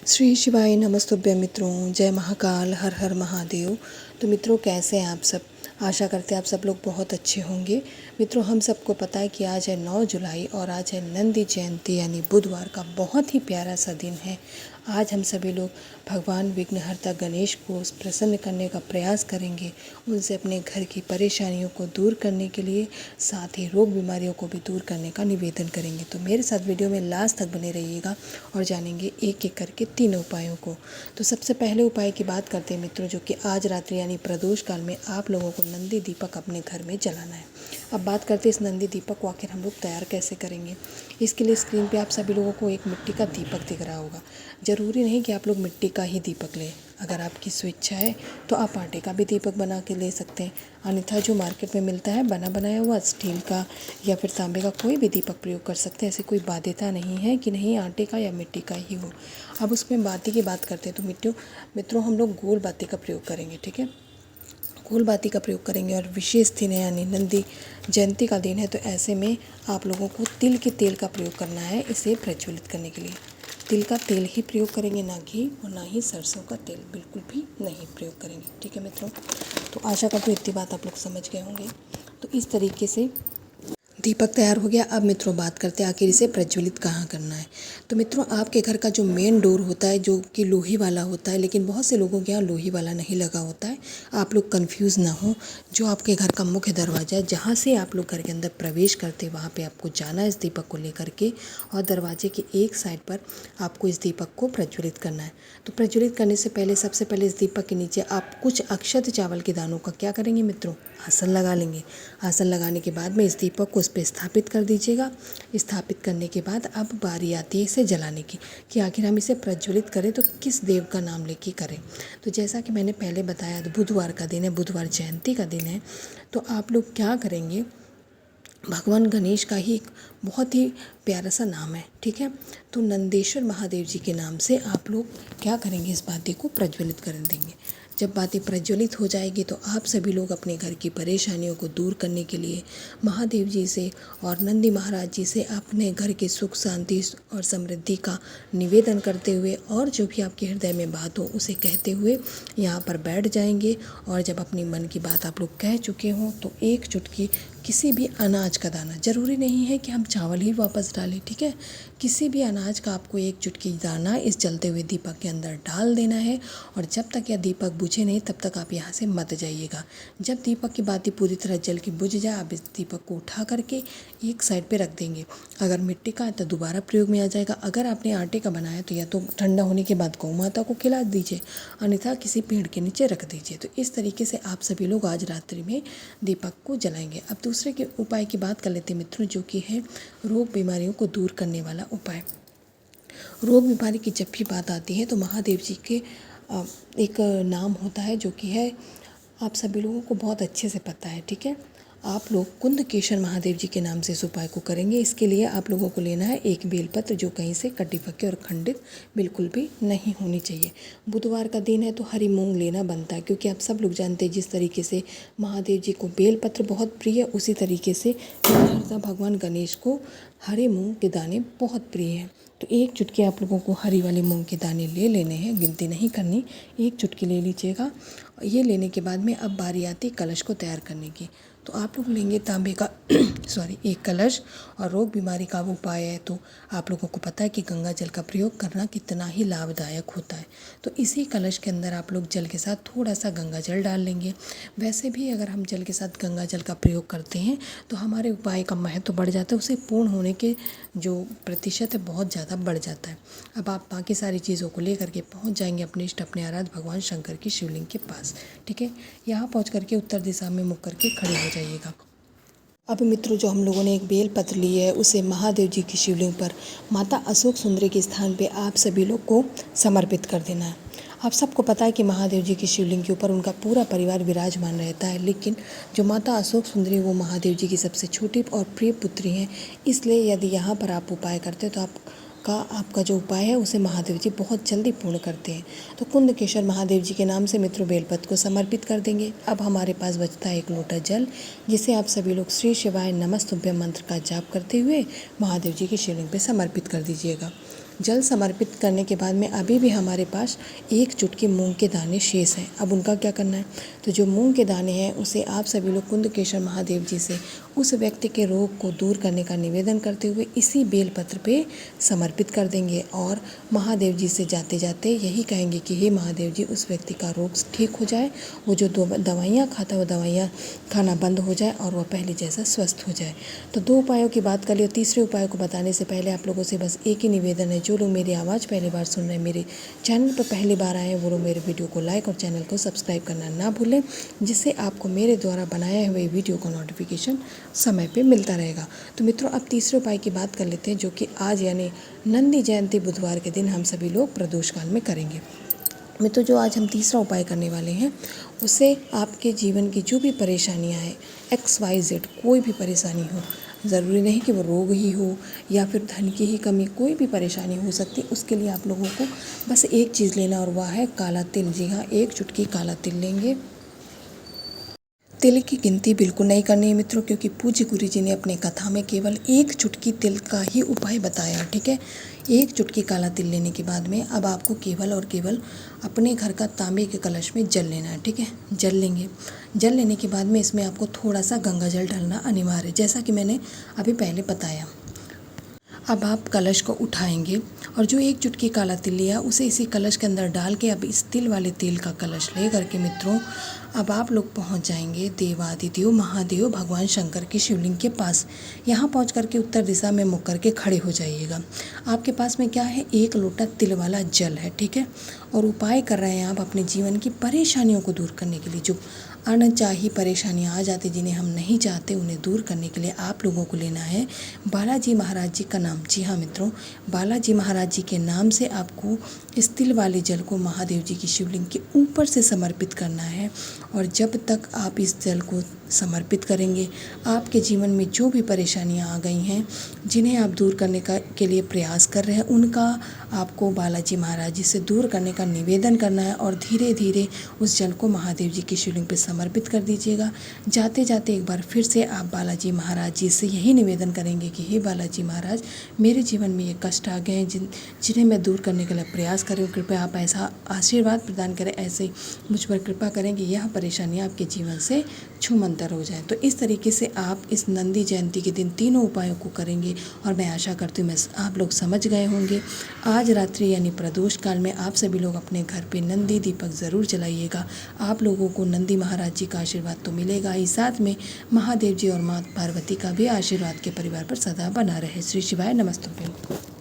श्री शिवाय नमस्तुभ्य मित्रों, जय महाकाल, हर हर महादेव। तो मित्रों, कैसे हैं आप सब? आशा करते हैं आप सब लोग बहुत अच्छे होंगे। मित्रों, हम सबको पता है कि आज है 9 जुलाई और आज है नंदी जयंती यानी बुधवार का बहुत ही प्यारा सा दिन है। आज हम सभी लोग भगवान विघ्नहर्ता गणेश को प्रसन्न करने का प्रयास करेंगे, उनसे अपने घर की परेशानियों को दूर करने के लिए, साथ ही रोग बीमारियों को भी दूर करने का निवेदन करेंगे। तो मेरे साथ वीडियो में लास्ट तक बने रहिएगा और जानेंगे एक एक करके तीनों उपायों को। तो सबसे पहले उपाय की बात करते हैं मित्रों, जो कि आज रात्रि यानी प्रदोष काल में आप लोगों को नंदी दीपक अपने घर में जलाना है। अब बात करते हैं इस नंदी दीपक को आखिर हम लोग तैयार कैसे करेंगे। इसके लिए स्क्रीन पे आप सभी लोगों को एक मिट्टी का दीपक दिख रहा होगा। ज़रूरी नहीं कि आप लोग मिट्टी का ही दीपक लें, अगर आपकी स्वेच्छा है तो आप आटे का भी दीपक बना के ले सकते हैं। अन्यथा जो मार्केट में मिलता है बना बनाया हुआ स्टील का या फिर तांबे का कोई भी दीपक प्रयोग कर सकते हैं। ऐसी कोई बाध्यता नहीं है कि नहीं आटे का या मिट्टी का ही हो। अब उसमें बाती की बात करते हैं तो मित्रों हम लोग गोल बाती का प्रयोग करेंगे। ठीक है, गोल बाती का प्रयोग करेंगे और विशेष दिन है यानी नंदी जयंती का दिन है, तो ऐसे में आप लोगों को तिल के तेल का प्रयोग करना है इसे प्रज्वलित करने के लिए। तिल का तेल ही प्रयोग करेंगे, ना घी और ना ही सरसों का तेल, बिल्कुल भी नहीं प्रयोग करेंगे। ठीक है मित्रों, तो आशा करती हूँ इतनी बात आप लोग समझ गए होंगे। तो इस तरीके से दीपक तैयार हो गया। अब मित्रों बात करते हैं आखिर इसे प्रज्वलित कहाँ करना है। तो मित्रों आपके घर का जो मेन डोर होता है जो कि लोहे वाला होता है, लेकिन बहुत से लोगों के यहाँ लोहे वाला नहीं लगा होता है, आप लोग कंफ्यूज ना हो। जो आपके घर का मुख्य दरवाज़ा है जहाँ से आप लोग घर के अंदर प्रवेश करते हैं वहाँ पे आपको जाना है इस दीपक को लेकर के, और दरवाजे के एक साइड पर आपको इस दीपक को प्रज्वलित करना है। तो प्रज्वलित करने से पहले सबसे पहले इस दीपक के नीचे आप कुछ अक्षत चावल के दानों का क्या करेंगे मित्रों, आसन लगा लेंगे। आसन लगाने के बाद में इस दीपक को उस पर स्थापित कर दीजिएगा। स्थापित करने के बाद अब बारी आती है इसे जलाने की कि आखिर हम इसे प्रज्वलित करें तो किस देव का नाम लेके करें। तो जैसा कि मैंने पहले बताया, बुधवार का दिन है, बुधवार जयंती का दिन है, तो आप लोग क्या करेंगे, भगवान गणेश का ही एक बहुत ही प्यारा सा नाम है। ठीक है, तो नंदेश्वर महादेव जी के नाम से आप लोग क्या करेंगे, इस बाती को प्रज्वलित कर देंगे। जब बातें प्रज्वलित हो जाएगी तो आप सभी लोग अपने घर की परेशानियों को दूर करने के लिए महादेव जी से और नंदी महाराज जी से अपने घर के सुख शांति और समृद्धि का निवेदन करते हुए और जो भी आपके हृदय में बात हो उसे कहते हुए यहाँ पर बैठ जाएंगे। और जब अपनी मन की बात आप लोग कह चुके हों तो एक चुटकी किसी भी अनाज का दाना, ज़रूरी नहीं है कि हम चावल ही वापस डालें, ठीक है, किसी भी अनाज का आपको एक चुटकी दाना इस जलते हुए दीपक के अंदर डाल देना है। और जब तक यह दीपक बुझे नहीं तब तक आप यहाँ से मत जाइएगा। जब दीपक की बाती पूरी तरह जल के बुझ जाए आप इस दीपक को उठा करके एक साइड पे रख देंगे। अगर मिट्टी का है तो दोबारा प्रयोग में आ जाएगा। अगर आपने आटे का बनाया तो या तो ठंडा होने के बाद गौ माता को खिला दीजिए, अन्यथा किसी पेड़ के नीचे रख दीजिए। तो इस तरीके से आप सभी लोग आज रात्रि में दीपक को जलाएंगे। अब दूसरे के उपाय की बात कर लेते हैं मित्रों, जो कि है रोग बीमारियों को दूर करने वाला उपाय। रोग बीमारी की जब भी बात आती है तो महादेव जी के एक नाम होता है जो कि है, आप सभी लोगों को बहुत अच्छे से पता है। ठीक है, आप लोग कुंदकेश्वर महादेव जी के नाम से इस उपाय को करेंगे। इसके लिए आप लोगों को लेना है एक बेलपत्र जो कहीं से कटी पक्की और खंडित बिल्कुल भी नहीं होनी चाहिए। बुधवार का दिन है तो हरी मूंग लेना बनता है, क्योंकि आप सब लोग जानते हैं जिस तरीके से महादेव जी को बेलपत्र बहुत प्रिय है, उसी तरीके से भगवान गणेश को हरे मूंग के दाने बहुत प्रिय हैं। तो एक चुटकी आप लोगों को हरी वाले मूंग के दाने ले लेने हैं, गिनती नहीं करनी, एक चुटकी ले लीजिएगा। ये लेने के बाद में अब बारी आती कलश को तैयार करने की। तो आप लोग लेंगे तांबे का एक कलश। और रोग बीमारी का उपाय है तो आप लोगों को पता है कि गंगा जल का प्रयोग करना कितना ही लाभदायक होता है। तो इसी कलश के अंदर आप लोग जल के साथ थोड़ा सा गंगा जल डाल लेंगे। वैसे भी अगर हम जल के साथ गंगा जल का प्रयोग करते हैं तो हमारे उपाय का महत्व बढ़ जाता है, उसे पूर्ण होने के जो प्रतिशत है बहुत ज़्यादा बढ़ जाता है। अब आप बाकी सारी चीज़ों को लेकर के पहुंच जाएंगे अपने इष्ट अपने आराध्य भगवान शंकर की शिवलिंग के पास। ठीक है, यहाँ पहुंच करके उत्तर दिशा में मुख करके खड़े हो जाइएगा। अब मित्रों जो हम लोगों ने एक बेल पत्र ली है उसे महादेव जी की शिवलिंग पर माता अशोक सुंदरी के स्थान पे आप सभी लोग को समर्पित कर देना है। आप सबको पता है कि महादेव जी की शिवलिंग के ऊपर उनका पूरा परिवार विराजमान रहता है, लेकिन जो माता अशोक सुंदरी वो महादेव जी की सबसे छोटी और प्रिय पुत्री हैं। इसलिए यदि यहाँ पर आप उपाय करते हो तो आपका जो उपाय है उसे महादेव जी बहुत जल्दी पूर्ण करते हैं। तो कुंदकेश्वर महादेव जी के नाम से मित्रों बेलपत्र को समर्पित कर देंगे। अब हमारे पास बचता है एक लोटा जल, जिसे आप सभी लोग श्री शिवाय नमस्तुभ्यम मंत्र का जाप करते हुए महादेव जी की शिवलिंग पे समर्पित कर दीजिएगा। जल समर्पित करने के बाद में अभी भी हमारे पास एक चुटकी मूंग के दाने शेष हैं। अब उनका क्या करना है, तो जो मूंग के दाने हैं उसे आप सभी लोग कुंदकेश्वर महादेव जी से उस व्यक्ति के रोग को दूर करने का निवेदन करते हुए इसी बेलपत्र पे समर्पित कर देंगे और महादेव जी से जाते जाते यही कहेंगे कि हे महादेव जी, उस व्यक्ति का रोग ठीक हो जाए, वो जो दवाइयाँ खाता है वो दवाइयाँ खाना बंद हो जाए और वह पहले जैसा स्वस्थ हो जाए। तो 2 उपायों की बात कर लियो। तीसरे उपाय को बताने से पहले आप लोगों से बस एक ही निवेदन है, जो लोग मेरी आवाज़ पहली बार सुन रहे हैं, मेरे चैनल पर पहली बार आए हैं, वो लोग मेरे वीडियो को लाइक और चैनल को सब्सक्राइब करना ना भूलें, जिससे आपको मेरे द्वारा बनाए हुए वीडियो का नोटिफिकेशन समय पे मिलता रहेगा। तो मित्रों, अब तीसरे उपाय की बात कर लेते हैं, जो कि आज यानी नंदी जयंती बुधवार के दिन हम सभी लोग प्रदोष काल में करेंगे। मित्रों, जो आज हम तीसरा उपाय करने वाले हैं उससे आपके जीवन की जो भी परेशानियां हैं, XYZ कोई भी परेशानी हो, ज़रूरी नहीं कि वो रोग ही हो या फिर धन की ही कमी, कोई भी परेशानी हो सकती है। उसके लिए आप लोगों को बस एक चीज़ लेना और वह है काला तिल। जी हाँ, एक चुटकी काला तिल लेंगे। तिल की गिनती बिल्कुल नहीं करनी है मित्रों, क्योंकि पूज्य गुरु जी ने अपने कथा में केवल एक चुटकी तिल का ही उपाय बताया। ठीक है, एक चुटकी काला तिल लेने के बाद में अब आपको केवल और केवल अपने घर का तांबे के कलश में जल लेना है। ठीक है, जल लेंगे। जल लेने के बाद में इसमें आपको थोड़ा सा गंगा जल डालना अनिवार्य है, जैसा कि मैंने अभी पहले बताया। अब आप कलश को उठाएंगे और जो एक चुटकी काला तिल लिया उसे इसी कलश के अंदर डाल के अब इस तिल वाले तेल का कलश ले करके मित्रों अब आप लोग पहुंच जाएंगे देवादिदेव महादेव भगवान शंकर की शिवलिंग के पास। यहाँ पहुंच करके उत्तर दिशा में मुख करके खड़े हो जाइएगा। आपके पास में क्या है, एक लोटा तिल वाला जल है। ठीक है, और उपाय कर रहे हैं आप अपने जीवन की परेशानियों को दूर करने के लिए। जो अनचाही परेशानियाँ आ जाती, जिन्हें हम नहीं चाहते, उन्हें दूर करने के लिए आप लोगों को लेना है बालाजी महाराज जी का नाम। जी हाँ मित्रों, बालाजी महाराज जी के नाम से आपको इस तिल वाले जल को महादेव जी की शिवलिंग के ऊपर से समर्पित करना है। और जब तक आप इस जल को समर्पित करेंगे, आपके जीवन में जो भी परेशानियां आ गई हैं, जिन्हें आप दूर करने के लिए प्रयास कर रहे हैं, उनका आपको बालाजी महाराज जी से दूर करने का निवेदन करना है और धीरे धीरे उस जल को महादेव जी की शिवलिंग पर समर्पित कर दीजिएगा। जाते जाते एक बार फिर से आप बालाजी महाराज जी से यही निवेदन करेंगे कि हे बालाजी महाराज, मेरे जीवन में ये कष्ट आ गए हैं जिन्हें मैं दूर करने के लिए प्रयास कर रही हूँ, कृपया आप ऐसा आशीर्वाद प्रदान करें, ऐसे मुझ पर कृपा करें कि यह परेशानियाँ आपके जीवन से छूमंतर हो जाए। तो इस तरीके से आप इस नंदी जयंती के दिन तीनों उपायों को करेंगे और मैं आशा करती हूँ आप लोग समझ गए होंगे। आज रात्रि यानी प्रदोष काल में आप सभी लोग अपने घर पे नंदी दीपक ज़रूर जलाइएगा। आप लोगों को नंदी महाराज जी का आशीर्वाद तो मिलेगा ही, साथ में महादेव जी और माँ पार्वती का भी आशीर्वाद के परिवार पर सदा बना रहे। श्री शिवाय नमस्तुभ्यं।